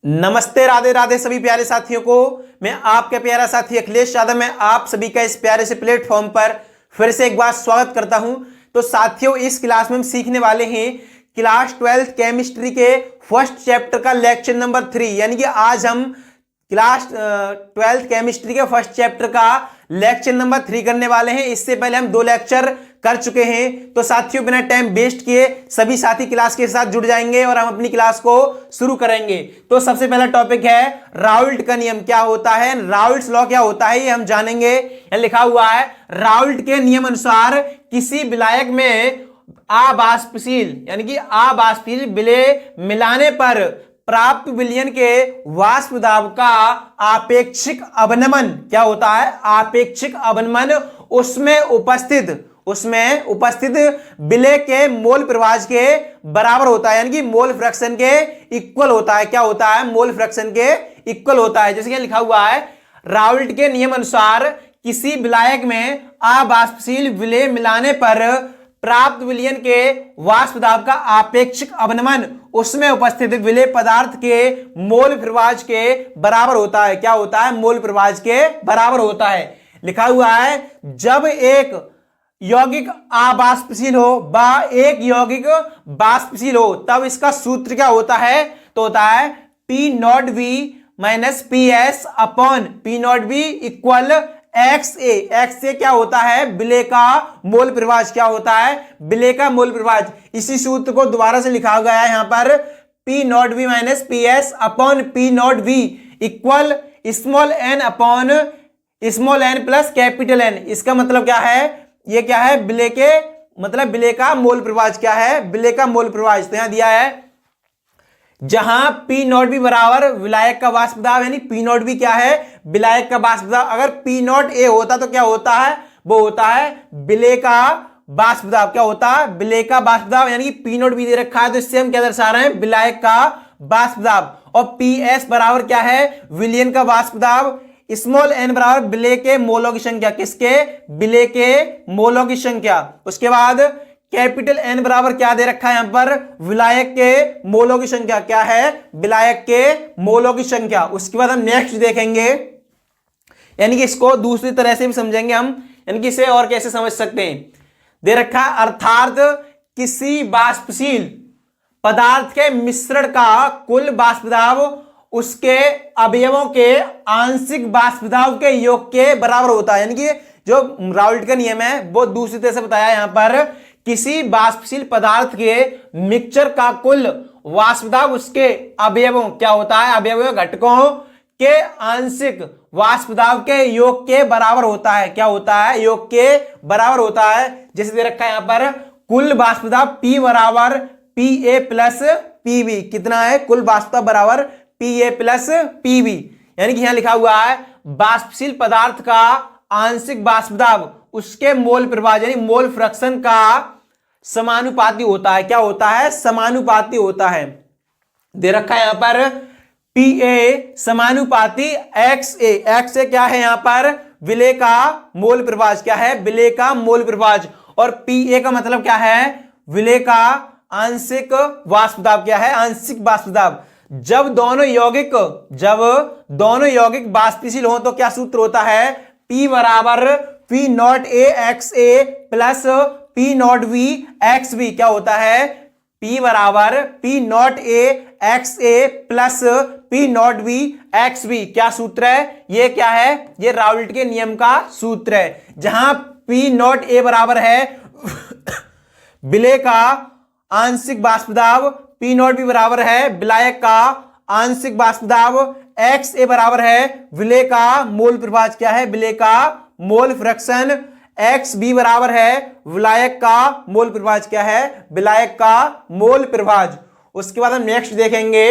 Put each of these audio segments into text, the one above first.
नमस्ते, राधे राधे सभी प्यारे साथियों को। मैं आपका प्यारा साथी अखिलेश यादव, मैं आप सभी का इस प्यारे से प्लेटफॉर्म पर फिर से एक बार स्वागत करता हूं। तो साथियों, इस क्लास में हम सीखने वाले हैं क्लास 12th केमिस्ट्री के फर्स्ट चैप्टर का लेक्चर नंबर 3। यानी कि आज हम क्लास 12th केमिस्ट्री के फर्स्ट चैप्टर का लेक्चर नंबर 3 करने वाले हैं। इससे पहले हम 2 लेक्चर कर चुके हैं। तो साथियों, बिना टाइम वेस्ट किए सभी साथी क्लास के साथ जुड़ जाएंगे और हम अपनी क्लास को शुरू करेंगे। तो सबसे पहला टॉपिक है राउल्ट का नियम क्या होता है, राउल्ट्स लॉ क्या होता है, ये हम जानेंगे। यहाँ लिखा हुआ है राउल्ट के नियम अनुसार किसी विलायक में अबाष्पशील यानी कि अबाष्पशील विलेय मिलाने पर प्राप्त विलयन के वाष्प दाब का आपेक्षिक अवनमन क्या होता है, आपेक्षिक अवनमन उसमें उपस्थित विलेय के मोल प्रवाह के बराबर होता है। यानी कि मोल फ्रैक्शन के इक्वल होता है। क्या होता है? मोल फ्रैक्शन के इक्वल होता है। जैसे कि लिखा हुआ है राउल्ट के नियम अनुसार किसी विलायक में अबाष्पशील विलेय मिलाने पर प्राप्त विलयन के वाष्प दाब का आपेक्षिक अवनमन उसमें उपस्थित विलेय पदार्थ के मोल प्रवाह के बराबर होता है। क्या होता है? मोल प्रवाह के बराबर होता है। लिखा हुआ है जब एक यौगिक अबाष्पशील हो व एक यौगिक बाष्पशील हो तब इसका सूत्र क्या होता है? तो होता है P0V minus PS upon P0V equal XA। XA क्या होता है? विलेय का मोल प्रवाह। क्या होता है? विलेय का मोल प्रवाह। इसी सूत्र को दोबारा से लिखा गया है यहां पर P0V minus PS upon P0V equal small n upon small n plus capital N। इसका मतलब क्या है? ये क्या है? विलेय के मतलब विलेय का मोल प्रवाह क्या है? विलेय का मोल प्रवाह। तो यहां दिया है जहां P0V बराबर विलायक का वाष्प दाब, यानी P0V क्या है? विलायक का वाष्प दाब। अगर P0A होता तो क्या होता है? वो होता है विलेय का वाष्प दाब। क्या होता है? विलेय का वाष्प दाब। यानी कि P0V दे रखा है तो इससे हम क्या दर्शा रहे हैं? विलायक का वाष्प दाब। और PS बराबर क्या है? विलयन का वाष्प दाब। स्मॉल n बराबर विलेय के मोलों की संख्या। किसके? विलेय के मोलों की संख्या। उसके बाद कैपिटल N बराबर क्या दे रखा है यहां पर? विलायक के मोलों की संख्या। क्या है? विलायक के मोलों की संख्या। उसके बाद हम नेक्स्ट देखेंगे, यानी कि इसको दूसरी तरह से भी समझेंगे हम, यानी कि इसे और कैसे समझ सकते हैं। दे रखा है अर्थात किसी वाष्पशील पदार्थ के मिश्रण का कुल वाष्प दाब उसके अवयवों के आंशिक वाष्प दाब के योग के बराबर होता है। यानी कि जो राउल्ट का नियम है वो दूसरी तरह से बताया यहां पर किसी वाष्पशील पदार्थ के मिक्सचर का कुल वाष्प दाब उसके अवयवों क्या होता है? अवयवों घटकों के आंशिक वाष्प दाब के योग के बराबर होता है। क्या होता है? योग के बराबर होता है। जैसे दे रखा है यहां पर कुल वाष्प दाब P बराबर PA प्लस PB। कितना है? कुल वाष्प दाब बराबर PA प्लस PB। यानी कि यहां लिखा हुआ है वाष्पशील पदार्थ का आंशिक वाष्प दाब उसके मोल प्रवाह यानी मोल फ्रैक्शन का समानुपाती होता है। क्या होता है? समानुपाती होता है। दे रखा है यहां पर PA समानुपाती XA। XA क्या है यहां पर? विलेय का मोल प्रवाह। क्या है? विलेय का मोल प्रवाह। और PA का मतलब क्या है? विलेय का आंशिक वाष्प दाब। क्या है? आंशिक वाष्प दाब। जब दोनों यौगिक वाष्पशील हो तो क्या सूत्र होता है? P बराबर P0A XA plus P0V XB। क्या होता है? P बराबर P0A XA plus P0V XB। क्या सूत्र है? ये क्या है? ये राउल्ट के नियम का सूत्र है। जहां P0A बराबर है विलेय का आंशिक वाष्प दाब, P0V बराबर है विलायक का आंशिक वाष्प दाब, XA बराबर है विलेय का मोल प्रवाह। क्या है? विलेय का मोल फ्रैक्शन। XB बराबर है विलायक का मोल प्रवाह। क्या है? विलायक का मोल प्रवाह। उसके बाद हम नेक्स्ट देखेंगे।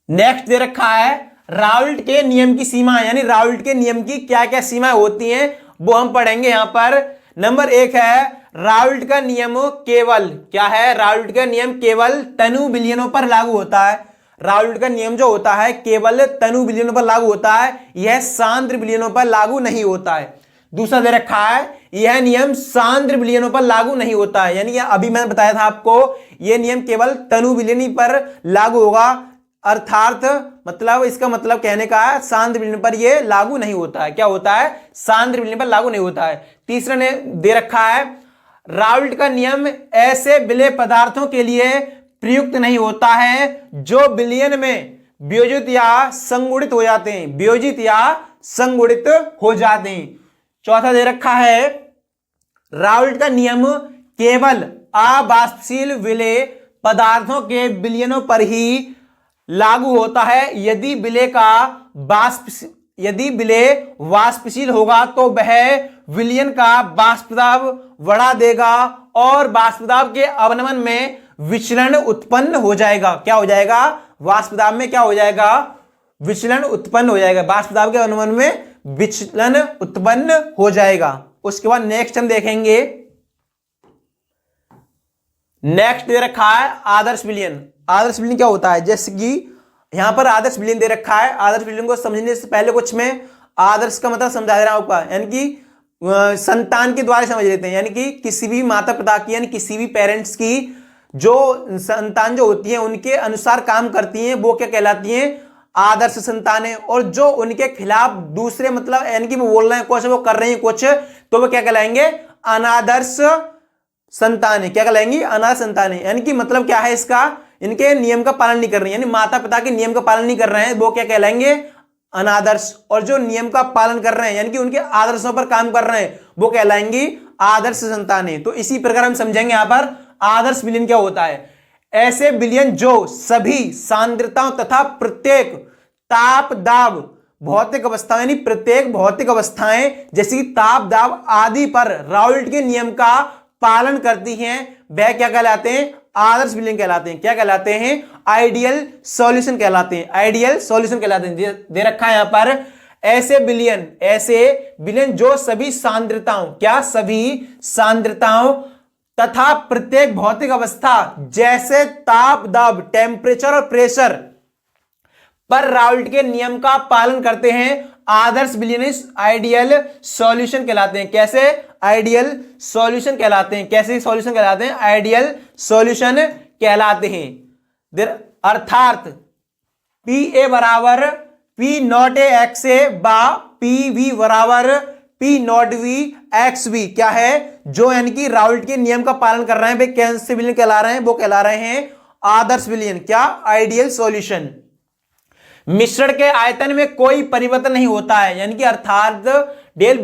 नेक्स्ट दे रखा है राउल्ट के नियम की सीमा, यानी राउल्ट के नियम की क्या क्या सीमाएं होती हैं वो हम पढ़ेंगे यहां पर। नंबर 1 है राउल्ट का नियम केवल क्या है? राउल्ट का नियम केवल तनु विलयनों पर लागू होता है। राउल्ट का नियम जो होता है केवल तनु विलयनों पर लागू होता है, यह सांद्र विलयनों पर लागू नहीं होता है। दूसरा दे रखा है यह नियम सांद्र विलयनों पर लागू नहीं होता है, यानी कि अभी मैंने बताया था आपको यह नियम केवल तनु विलयनी पर लागू होगा, अर्थात मतलब इसका मतलब कहने का है सांद्र विलयन पर यह लागू नहीं होता है। क्या होता है? सांद्र विलयन पर लागू नहीं होता है। तीसरा ने दे रखा है राउल्ट का नियम ऐसे विलेय पदार्थों के लिए प्रयुक्त नहीं होता है जो विलयन में वियोजित या संगुणित हो जाते हैं, वियोजित या संगुणित हो जाते हैं। चौथा दे रखा है राउल्ट का नियम केवल अवाष्पशील विलेय पदार्थों के विलयनों पर ही लागू होता है। यदि विलेय वाष्पशील होगा तो वह विलयन का वाष्पदाब बढ़ा देगा और वाष्पदाब के अवनमन में विचलन उत्पन्न हो जाएगा। क्या हो जाएगा? वाष्पदाब में क्या हो जाएगा? विचलन उत्पन्न हो जाएगा, वाष्पदाब के अवनमन में विचलन उत्पन्न हो जाएगा। उसके बाद नेक्स्ट हम देखेंगे, नेक्स्ट दे रखा है आदर्श विलयन। आदर्श विलयन क्या होता है? जैसे कि यहां पर आदर्श विलयन दे रखा है। आदर्श विलयन को समझने से पहले कुछ में आदर्श का मतलब समझा दे रहा हूं आपका, यानी कि संतान के द्वारा समझ लेते हैं, यानी कि किसी भी माता पिता की यानी किसी भी पेरेंट्स की जो संतान जो होती है उनके अनुसार काम करती हैं वो क्या कहलाती हैं? आदर्श संतानें। और जो उनके खिलाफ दूसरे मतलब यानी कि वो बोल रहे हैं कुछ, वो कर रही हैं कुछ, तो वो क्या कहलाएंगे? अनादर्श संतानें। क्या कहलाएंगी? अनादर्श संतानें। यानी कि मतलब क्या है इसका? इनके नियम का पालन नहीं कर रही है, यानी माता पिता के नियम का पालन नहीं कर रहे हैं, वो क्या कहलाएंगे? अनादर्श। और जो नियम का पालन कर रहे हैं यानी कि उनके आदर्शों पर काम कर रहे हैं वो कहलाएंगी आदर्श संतानें। तो इसी प्रकार हम समझेंगे यहां पर आदर्श विलयन क्या होता है। ऐसे विलयन जो सभी सांद्रताओं तथा प्रत्येक ताप दाब भौतिक अवस्थाएं यानी प्रत्येक भौतिक अवस्थाएं जैसे कि ताप दाब आदि पर राउल्ट के नियम का पालन करती हैं वह क्या कहलाते हैं? आदर्श विलयन कहलाते हैं। क्या कहलाते हैं? आइडियल सॉल्यूशन कहलाते हैं। आइडियल सॉल्यूशन कहलाते हैं। दे रखा है यहां पर ऐसे विलयन जो सभी सांद्रताओं, क्या? सभी सांद्रताओं तथा प्रत्येक भौतिक अवस्था जैसे ताप दाब टेम्परेचर और प्रेशर पर राउल्ट के नियम का पालन करते हैं आदर्श विलयन आइडियल सॉल्यूशन कहलाते हैं। कैसे? आइडियल सॉल्यूशन कहलाते हैं। कैसे सॉल्यूशन कहलाते हैं? आइडियल सॉल्यूशन कहलाते हैं। अर्थात पी ए बराबर P naught A X A बा पी वी बराबर P naught V X V क्या है? जो यानी कि राउल्ट के नियम का पालन कर रहे हैं वे कौन से विलयन कहला रहे हैं? वो कहला रहे हैं आदर्श विलयन। क्या? Ideal solution. मिश्रण के आयतन में कोई परिवर्तन नहीं होता है, यानी कि अर्थात डेल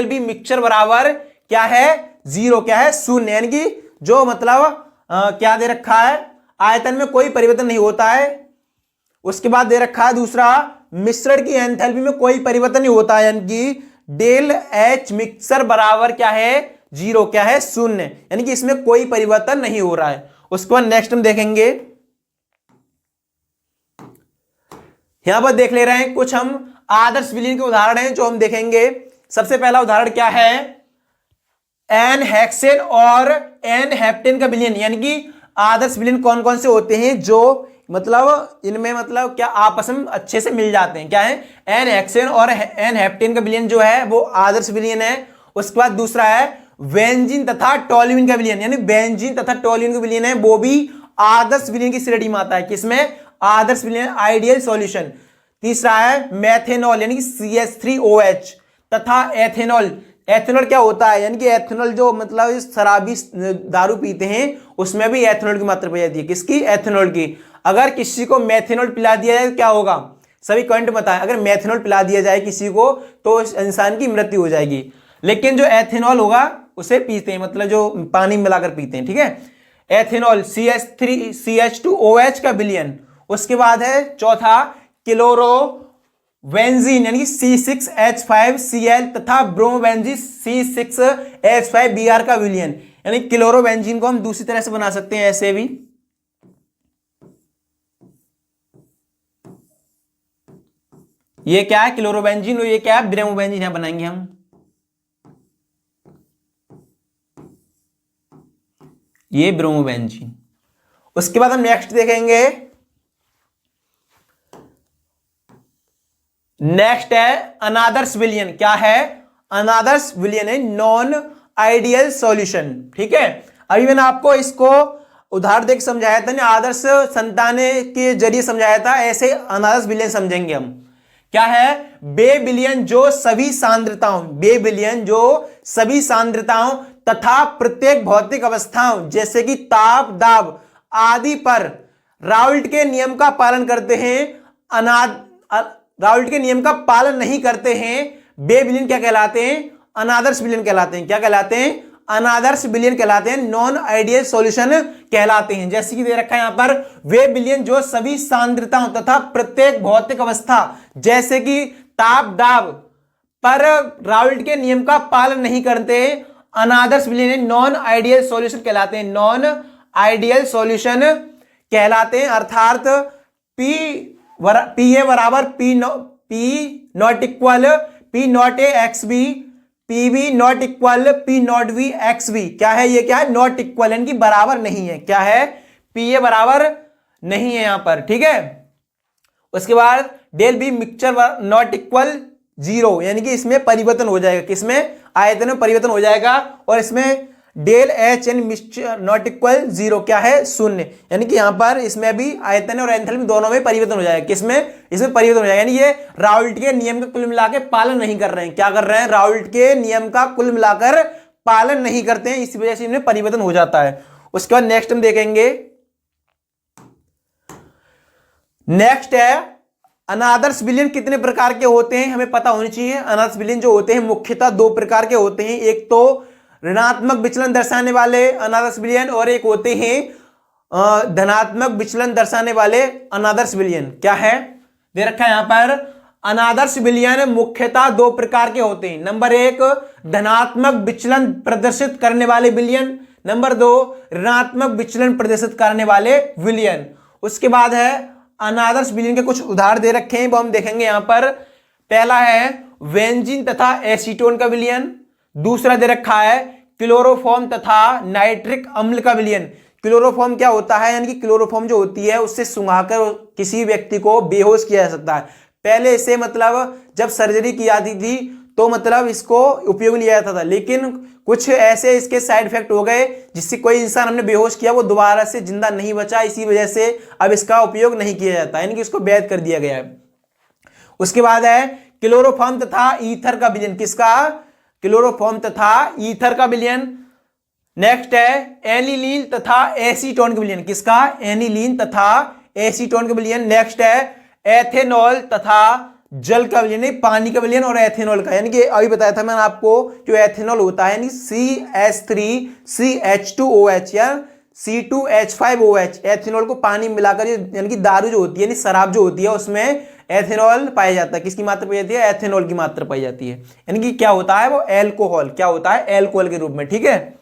बी मिक्सचर बराबर क्या है? जीरो। क्या है? शून्य। यानी कि जो मतलब क्या दे रखा है? आयतन में कोई परिवर्तन नहीं होता है। उसके बाद दे रखा है दूसरा मिश्रण की एंथैल्पी में कोई परिवर्तन नहीं होता है, यानी कि डेल एच मिक्सर बराबर क्या है? जीरो। क्या है? शून्य। यानी कि इसमें कोई परिवर्तन नहीं हो रहा है। उसके बाद नेक्स्ट हम देखेंगे, यहां पर देख ले रहे हैं कुछ हम आदर्श विलयन के उदाहरण हैं जो हम देखेंगे। सबसे पहला उदाहरण क्या है? एन हेक्सेन और एन हेप्टेन का विलयन, यानी कि आदर्श विलयन कौन कौन से होते हैं जो मतलब इनमें मतलब क्या आपस में अच्छे से मिल जाते हैं। क्या है? एन हेक्सेन और एन हेप्टेन का विलयन जो है वो आदर्श विलयन है। उसके बाद दूसरा है बेंजीन तथा टोल्यूइन का विलयन, यानी बेंजीन तथा टोल्यूइन का विलयन है वो भी आदर्श विलयन की श्रेणी में आता है। किसमें? आदर्श विलयन आइडियल सॉल्यूशन। तीसरा है मेथेनॉल यानी कि CH3OH तथा एथेनॉल। एथेनॉल क्या होता है? यानी कि एथेनॉल जो मतलब शराबी दारू पीते हैं उसमें भी एथेनॉल की मात्रा पाई जाती है। किसकी? एथेनॉल की। अगर किसी को मेथेनॉल पिला दिया जाए तो क्या होगा? सभी कमेंट बताएं। अगर मेथेनॉल पिला दिया जाए किसी को तो इंसान की मृत्यु हो जाएगी। लेकिन जो एथेनॉल होगा उसे पीते हैं, मतलब जो पानी मिलाकर पीते हैं। ठीक है? एथेनॉल CH2OH का विलयन। उसके बाद है चौथा क्लोरो बेंजीन यानी कि C6H5Cl तथा ब्रोमोबेंजीन C6H5Br का विलयन, यानी क्लोरोबेंजीन को हम दूसरी तरह से बना सकते हैं ऐसे भी। ये क्या है? क्लोरोबेंजीन। और ये क्या है? ब्रोमोबेंजीन। यहां बनाएंगे हम। ये ब्रोमोबेंजीन। उसके बाद हम नेक्स्ट देखेंगे, नेक्स्ट है अनादर्श विलयन। क्या है? अनादर्श विलयन है नॉन आइडियल सॉल्यूशन। ठीक है, अभी मैंने आपको इसको उदाहरण देकर समझाया था ना, आदर्श संतान के जरिए समझाया था, ऐसे अनादर्श विलयन समझेंगे हम। क्या है? बे विलयन जो सभी सांद्रताओं, बे विलयन जो सभी सांद्रताओं तथा प्रत्येक भौतिक अवस्थाओं जैसे कि ताप, दाब आदि पर राउल्ट के नियम का पालन करते हैं, राउल्ट के नियम का पालन नहीं करते हैं, बे विलयन क्या कहलाते हैं? अनादर्श विलयन कहलाते हैं। क्या कहलाते हैं? अनादर्श विलयन कहलाते हैं, नॉन आइडियल सॉल्यूशन कहलाते हैं। जैसे कि दे रखा है यहां पर, वे विलयन जो सभी सांद्रताओं तथा प्रत्येक भौतिक अवस्था जैसे कि ताप, दाब पर राउल्ट के नियम का पालन नहीं करते, अनादर्श विलयन नॉन आइडियल सॉल्यूशन कहलाते हैं, नॉन आइडियल सॉल्यूशन कहलाते हैं। अर्थात पी ए बराबर P not equal P naught A X B, P B not equal P naught B X B. क्या है ये? क्या है? नॉट इक्वल, यानी कि बराबर नहीं है। क्या है? पी ए बराबर नहीं है यहां पर। ठीक है, उसके बाद del B mixture not equal zero, यानी कि इसमें परिवर्तन हो जाएगा, किसमें? आयतन में परिवर्तन हो जाएगा। और इसमें del H N mixture not equal zero, क्या है? शून्य, यानी कि यहां पर इसमें भी आयतन और एंथैल्पी दोनों में परिवर्तन हो जाएगा। किसमें? इसमें परिवर्तन हो जाएगा, यानी ये राउल्ट के नियम का कुल मिलाकर पालन नहीं कर रहे हैं। क्या कर रहे हैं? राउल्ट के नियम का कुल मिलाकर पालन नहीं करते हैं, इस वजह से इनमें परिवर्तन हो जाता है। उसके बाद नेक्स्ट हम देखेंगे, नेक्स्ट है अनादर्श विलयन कितने प्रकार के होते हैं, हमें पता होनी चाहिए। अनादर्श विलयन जो होते हैं मुख्यतः दो प्रकार के होते हैं, एक तो ऋणात्मक विचलन दर्शाने वाले अनादर्श विलयन और एक होते हैं धनात्मक विचलन दर्शाने वाले अनादर्श विलयन। क्या है? दे रखा है यहां पर, अनादर्श विलयन मुख्यतः दो प्रकार के होते हैं। नंबर एक, धनात्मक विचलन प्रदर्शित करने वाले विलयन, नंबर दो, ऋणात्मक विचलन प्रदर्शित करने वाले विलयन। उसके बाद है अनादर्श विलयन के कुछ उदाहरण दे रखे हैं, वो हम देखेंगे यहां पर। पहला है बेंजीन तथा एसीटोन का विलयन, दूसरा दे रखा है क्लोरोफॉर्म तथा नाइट्रिक अम्ल का विलयन। क्लोरोफॉर्म क्या होता है? यानी कि क्लोरोफॉर्म जो होती है उससे सुंघाकर किसी व्यक्ति को बेहोश किया जा सकता है। पहले इसे मतलब जब सर्जरी की जाती थी तो मतलब इसको उपयोग लिया जाता था, लेकिन कुछ ऐसे इसके साइड इफेक्ट हो गए जिससे कोई इंसान हमने बेहोश किया वो दोबारा से जिंदा नहीं बचा, इसी वजह से अब इसका उपयोग नहीं किया जाता, यानी कि इसको वैध कर दिया गया है। उसके बाद है क्लोरोफॉर्म तथा ईथर का विलयन। किसका? क्लोरोफॉर्म तथा ईथर का विलयन। नेक्स्ट है एनिलीन तथा एसीटोन का विलयन। किसका? एनिलीन तथा एसीटोन का विलयन। नेक्स्ट है एथेनॉल तथा जल का विलयन, पानी का विलयन और एथेनॉल का, यानी कि अभी बताया था मैंने आपको, जो एथेनॉल होता है यानी CH3CH2OH या C2H5OH, एथेनॉल को पानी मिलाकर यानी कि दारू जो होती है, यानी शराब जो होती है, उसमें एथेनॉल पाया जाता है। किसकी मात्रा पाई जाती है? एथेनॉल की मात्रा पाई जाती है, यानी कि क्या होता है वो? एल्कोहल। क्या होता है? एल्कोहल के रूप में। ठीक है,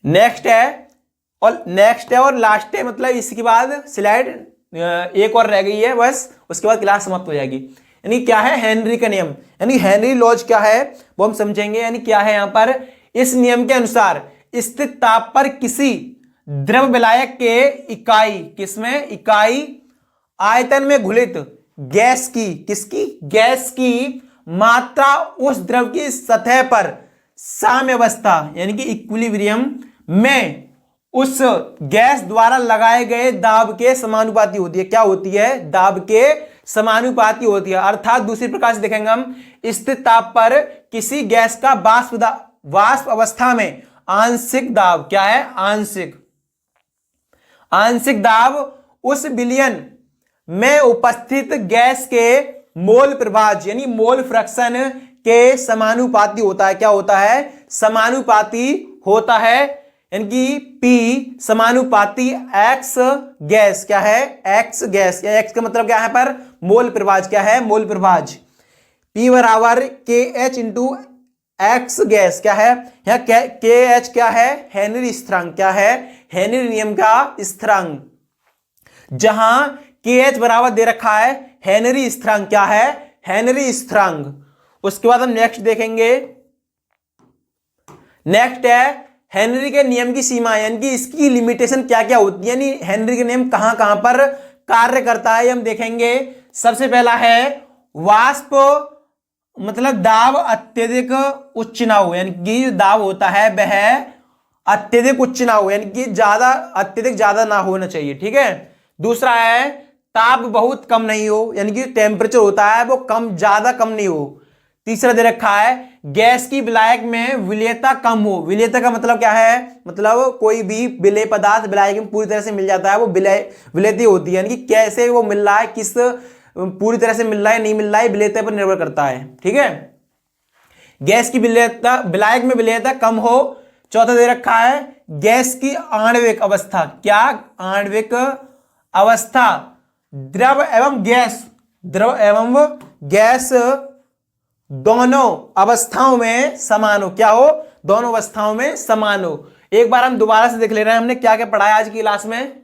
नेक्स्ट है और लास्ट है, मतलब इसके बाद स्लाइड एक और रह गई है बस, उसके बाद क्लास समाप्त हो जाएगी। यानी क्या है? हेनरी का नियम, यानी हेनरी लॉज क्या है वो हम समझेंगे। यानी क्या है यहां पर? इस नियम के अनुसार स्थित ताप पर किसी द्रव विलायक के इकाई, किसमें? इकाई आयतन में घुलित गैस की, किसकी? गैस की मात्रा उस द्रव की सतह पर साम्यावस्था यानी कि इक्विलिब्रियम में उस गैस द्वारा लगाए गए दाब के समानुपाती होती है। क्या होती है? दाब के समानुपाती होती है। अर्थात दूसरी प्रकार से देखेंगे हम, स्थित ताप पर किसी गैस का वाष्प अवस्था में आंशिक दाब, क्या है? आंशिक दाब उस विलयन में उपस्थित गैस के मोल प्रभाज यानी मोल फ्रैक्शन के समानुपाती होता है। क्या होता है? समानुपाती होता है, यानी कि P समानुपाती X गैस। क्या है? X गैस, या X का मतलब क्या है पर? मोल प्रभाज। क्या है? मोल प्रभाज। P बराबर KH इंटू X गैस। क्या है? यहाँ KH क्या है? हेनरी स्थिरांक। क्या है? हेनरी नियम का स्थिरांक, जहां KH बराबर दे रखा है हेनरी स्थिरांक। क्या है? हेनरी स्थिरांक। उसके बाद हम नेक्स्ट देखेंगे, नेक्स्ट है हेनरी के नियम की सीमा, यानी कि इसकी लिमिटेशन क्या क्या होती है, यानी हेनरी के नियम कहां कहां पर कार्य करता है, हम देखेंगे। सबसे पहला है वाष्प मतलब दाब अत्यधिक उच्च ना हो, यानी कि जो दाब होता है वह अत्यधिक उच्च ना हो, यानी कि ज्यादा अत्यधिक ज्यादा ना होना चाहिए। ठीक है। दूसरा है ताप बहुत कम नहीं हो, यानी कि टेम्परेचर होता है वो कम ज्यादा कम नहीं हो। तीसरा दे रखा है गैस की विलायक में विलेयता कम हो। विलेयता का मतलब क्या है, मतलब कोई भी विलेय पदार्थ विलायक में पूरी तरह से मिल जाता है वो विलेयती होती है, यानी कि कैसे वो मिल रहा है, किस पूरी तरह से मिल रहा है नहीं मिल रहा है, विलेयता पर निर्भर करता है। ठीक है। गैस की विलेयता विलायक में विलेयता कम हो। चौथा दे रखा है गैस की आणविक अवस्था, क्या आणविक अवस्था द्रव एवं गैस दोनों अवस्थाओं में समान हो, क्या हो, दोनों अवस्थाओं में समान हो। एक बार हम दोबारा से देख ले रहे हैं हमने क्या क्या पढ़ा है आज की क्लास में।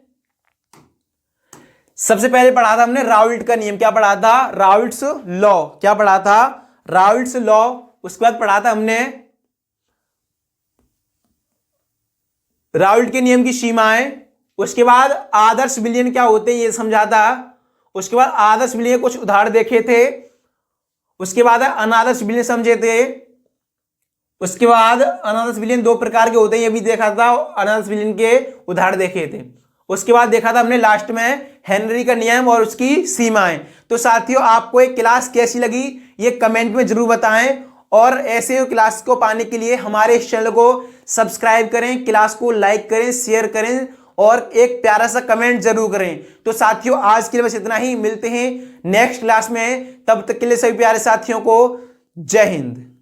सबसे पहले पढ़ा था हमने राउल्ट का नियम, क्या पढ़ा था, राउल्ट्स लॉ, क्या पढ़ा था, राउल्ट्स लॉ। उसके बाद पढ़ा था हमने राउल्ट के नियम की सीमाएं। उसके बाद आदर्श विलयन क्या होते हैं ये समझा था। उसके बाद आदर्श विलयन कुछ उदाहरण देखे थे। उसके बाद अनादर्श विलयन समझे थे। उसके बाद अनादर्श विलयन दो प्रकार के होते हैं ये भी देखा था, अनादर्श विलयन के उदाहरण देखे थे। उसके बाद देखा था हमने लास्ट में हेनरी का नियम और उसकी सीमाएं। तो साथियों आपको एक क्लास कैसी लगी ये कमेंट में जरूर बताएं, और ऐसे क्लास को पाने के लिए हमारे इस चैनल को सब्सक्राइब करें, क्लास को लाइक करें, शेयर करें और एक प्यारा सा कमेंट जरूर करें। तो साथियों आज के लिए बस इतना ही, मिलते हैं नेक्स्ट क्लास में, तब तक के लिए सभी प्यारे साथियों को जय हिंद।